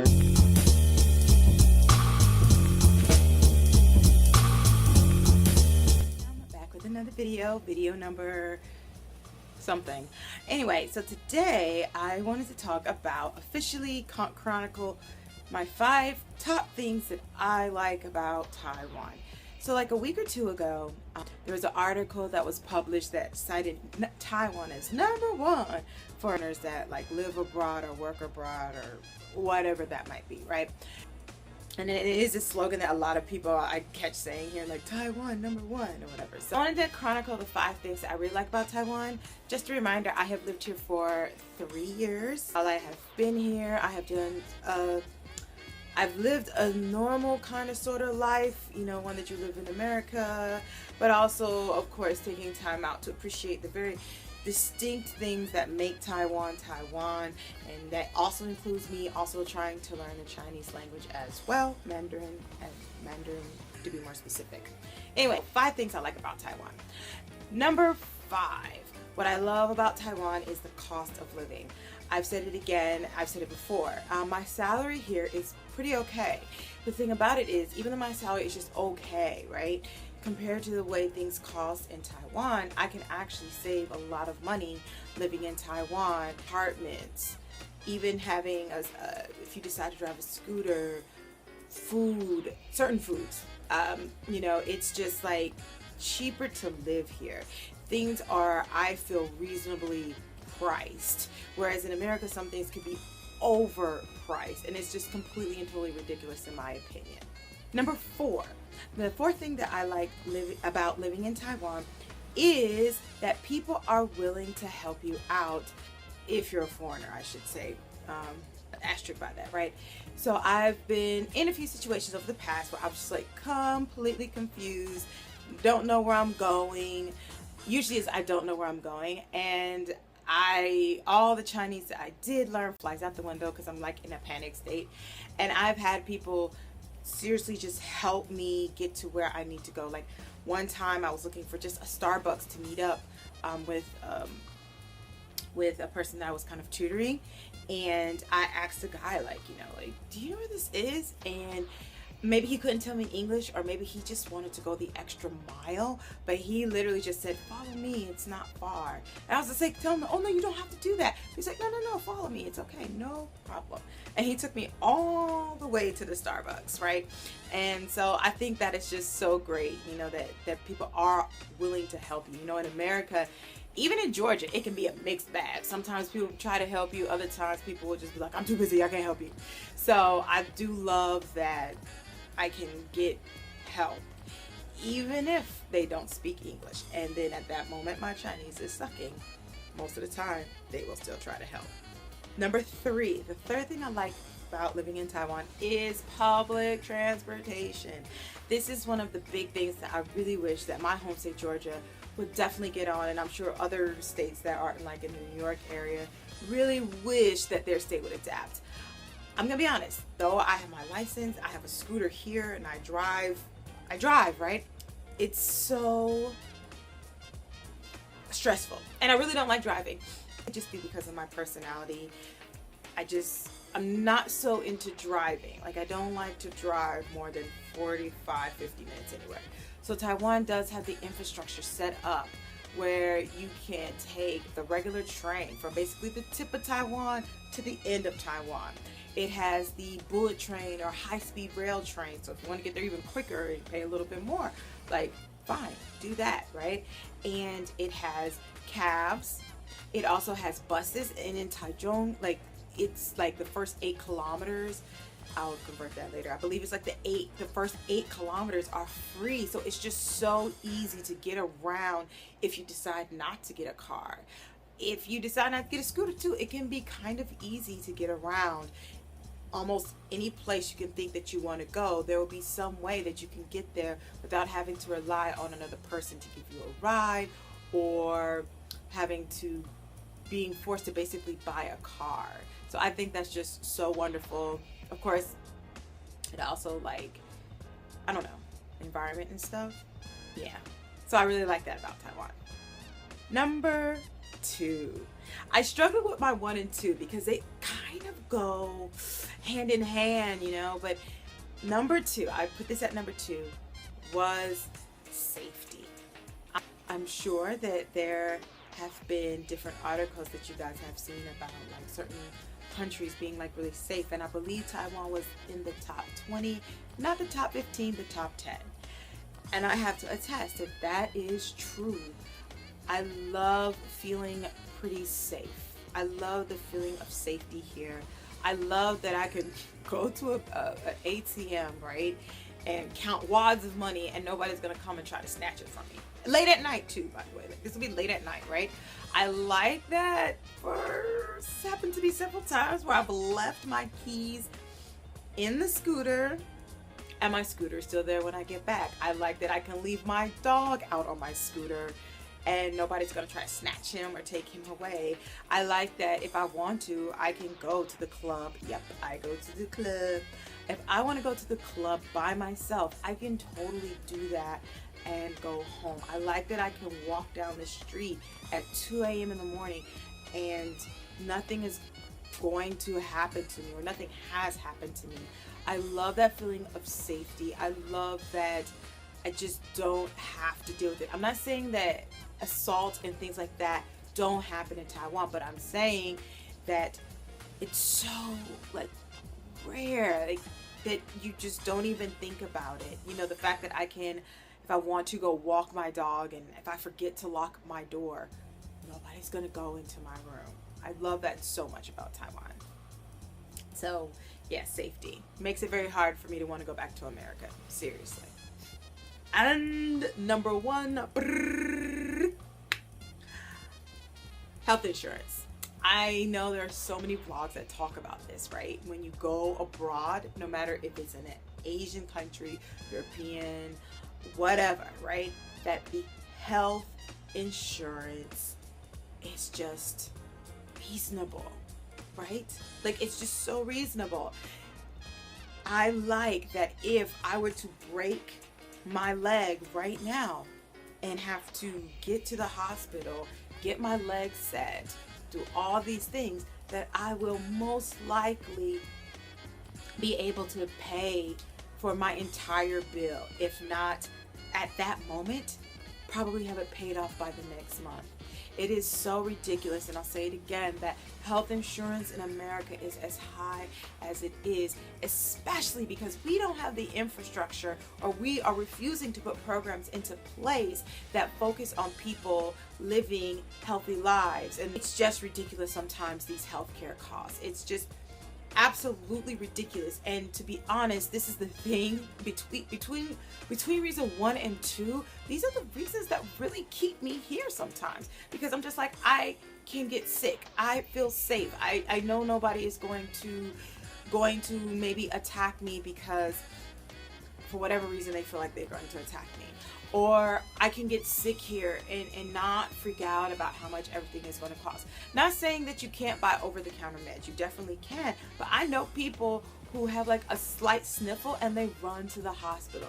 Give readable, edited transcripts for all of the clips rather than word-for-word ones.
Back with another video number something. Anyway, so today I wanted to talk about officially chronicle my 5 top things that I like about Taiwan. So like a week or two ago, there was an article that was published that cited Taiwan as #1 foreigners that like live abroad or work abroad or whatever that might be, right? And it is a slogan that a lot of people I catch saying here, like Taiwan #1 or whatever. So I wanted to chronicle the 5 things that I really like about Taiwan. Just a reminder, I have lived here for 3 years. While I have been here, I have done I've lived a normal kind of sort of life, you know, one that you live in America, but also, of course, taking time out to appreciate the very distinct things that make Taiwan, Taiwan, and that also includes me also trying to learn the Chinese language as well, Mandarin to be more specific. Anyway, 5 things I like about Taiwan. Number 5, what I love about Taiwan is the cost of living. I've said it again, I've said it before. My salary here is pretty okay. The thing about it is, even though my salary is just okay, right? Compared to the way things cost in Taiwan, I can actually save a lot of money living in Taiwan. Apartments, even having if you decide to drive a scooter, food, certain foods, you know, it's just like cheaper to live here. Things are, I feel, reasonably priced, whereas in America some things could be overpriced, and it's just completely and totally ridiculous in my opinion. Number 4, the 4th thing that I like about living in Taiwan is that people are willing to help you out if you're a foreigner, I should say. Asterisk by that, right? So I've been in a few situations over the past where I was just like completely confused, don't know where I'm going. Usually I don't know where I'm going, and all the Chinese that I did learn flies out the window because I'm like in a panic state, and I've had people seriously just help me get to where I need to go. Like one time I was looking for just a Starbucks to meet up with a person that I was kind of tutoring, and I asked the guy, like, you know, like, do you know where this is? And maybe he couldn't tell me in English, or maybe he just wanted to go the extra mile, but he literally just said, follow me, it's not far. And I was just like, tell him, oh no, you don't have to do that. He's like, no, follow me, it's okay, no problem. And he took me all the way to the Starbucks, right? And so I think that is just so great, you know, that people are willing to help you. You know, in America, even in Georgia, it can be a mixed bag. Sometimes people try to help you, other times people will just be like, I'm too busy, I can't help you. So I do love that I can get help even if they don't speak English, and then at that moment my Chinese is sucking. Most of the time they will still try to help. Number 3, the 3rd thing I like about living in Taiwan is public transportation. This is one of the big things that I really wish that my home state Georgia would definitely get on, and I'm sure other states that are like in the New York area really wish that their state would adapt. I'm gonna be honest, though I have my license, I have a scooter here, and I drive, right? It's so stressful, and I really don't like driving. It just be because of my personality. I'm not so into driving. Like, I don't like to drive more than 45, 50 minutes anywhere. So Taiwan does have the infrastructure set up where you can take the regular train from basically the tip of Taiwan to the end of Taiwan. It has the bullet train or high-speed rail train, so if you want to get there even quicker and pay a little bit more, like, fine, do that, right? And it has cabs. It also has buses, and in Taichung, like, it's like the first 8 kilometers, I'll convert that later, I believe it's like the first 8 kilometers are free, so it's just so easy to get around if you decide not to get a car. If you decide not to get a scooter too, it can be kind of easy to get around. Almost any place you can think that you want to go, there will be some way that you can get there without having to rely on another person to give you a ride, or being forced to basically buy a car. So I think that's just so wonderful. Of course, it also, like, I don't know, environment and stuff. Yeah. So I really like that about Taiwan. Number 2. I struggled with my 1 and 2 because they kind of go hand in hand, you know, but number 2, I put this at number 2, was safety. I'm sure that there have been different articles that you guys have seen about like certain countries being like really safe, and I believe Taiwan was in the top 20, not the top 15, the top 10. And I have to attest that that is true. I love feeling pretty safe. I love the feeling of safety here. I love that I can go to an ATM, right, and count wads of money and nobody's gonna come and try to snatch it from me. Late at night too, by the way. Like, this will be late at night, right? I like that. It's happened to me several times where I've left my keys in the scooter and my scooter is still there when I get back. I like that I can leave my dog out on my scooter and nobody's gonna try to snatch him or take him away. I like that if I want to, I can go to the club. Yep, I go to the club. If I want to go to the club by myself, I can totally do that and go home. I like that I can walk down the street at 2 a.m. in the morning and nothing is going to happen to me, or nothing has happened to me. I love that feeling of safety. I love that I just don't have to deal with it. I'm not saying that assault and things like that don't happen in Taiwan, but I'm saying that it's so like rare, like, that you just don't even think about it. You know, the fact that I can, if I want to go walk my dog, and if I forget to lock my door, nobody's gonna go into my room. I love that so much about Taiwan. So yeah, safety makes it very hard for me to want to go back to America, seriously. And number 1, health insurance. I know there are so many vlogs that talk about this, right? When you go abroad, no matter if it's in an Asian country, European, whatever, right? That the health insurance is just reasonable, right? Like, it's just so reasonable. I like that if I were to break my leg right now and have to get to the hospital, get my leg set, do all these things, that I will most likely be able to pay for my entire bill. If not at that moment, probably have it paid off by the next month. It is so ridiculous, and I'll say it again, that health insurance in America is as high as it is, especially because we don't have the infrastructure, or we are refusing to put programs into place that focus on people living healthy lives. And it's just ridiculous sometimes, these healthcare costs. It's just absolutely ridiculous. And to be honest, this is the thing between reason 1 and 2. These are the reasons that really keep me here sometimes, because I'm just like, I can get sick, I feel safe, I know nobody is going to maybe attack me because for whatever reason they feel like they're going to attack me. Or I can get sick here and not freak out about how much everything is going to cost. Not saying that you can't buy over-the-counter meds. You definitely can. But I know people who have like a slight sniffle and they run to the hospital.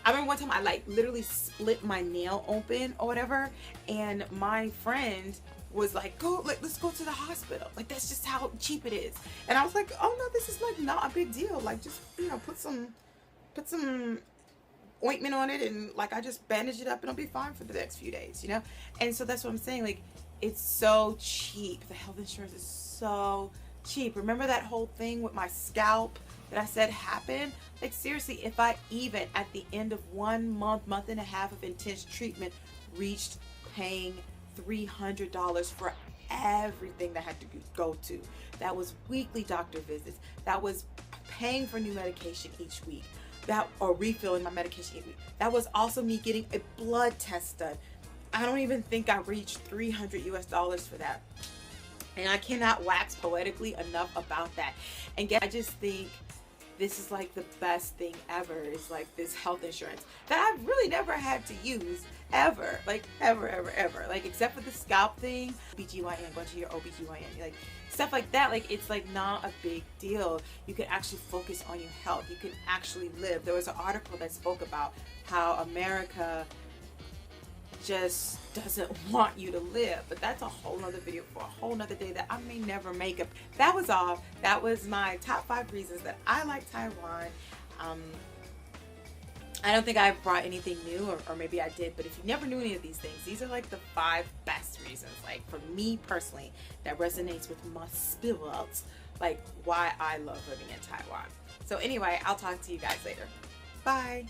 I remember one time I like literally split my nail open or whatever, and my friend was like, let's go to the hospital. Like, that's just how cheap it is. And I was like, oh no, this is like not a big deal. Like, just, you know, put some ointment on it, and like I just bandage it up and I'll be fine for the next few days, you know? And so that's what I'm saying, like, it's so cheap. The health insurance is so cheap. Remember that whole thing with my scalp that I said happened? Like, seriously, if I even at the end of 1 month and a half of intense treatment reached paying $300 for everything that I had to go to, that was weekly doctor visits, that was paying for new medication each week, or refilling my medication each week. That was also me getting a blood test done. I don't even think I reached $300 US for that. And I cannot wax poetically enough about that. And I just think this is like the best thing ever, is like this health insurance that I've really never had to use ever, like ever, like, except for the scalp thing, OBGYN, going to your OBGYN, like stuff like that. Like, it's like not a big deal. You can actually focus on your health. You can actually live. There was an article that spoke about how America just doesn't want you to live. But that's a whole nother video for a whole nother day that I may never make up. That was all. That was my top 5 reasons that I like Taiwan. I don't think I brought anything new, or maybe I did, but if you never knew any of these things, these are like the 5 best reasons, like for me personally, that resonates with my spirit, like why I love living in Taiwan. So anyway, I'll talk to you guys later. Bye.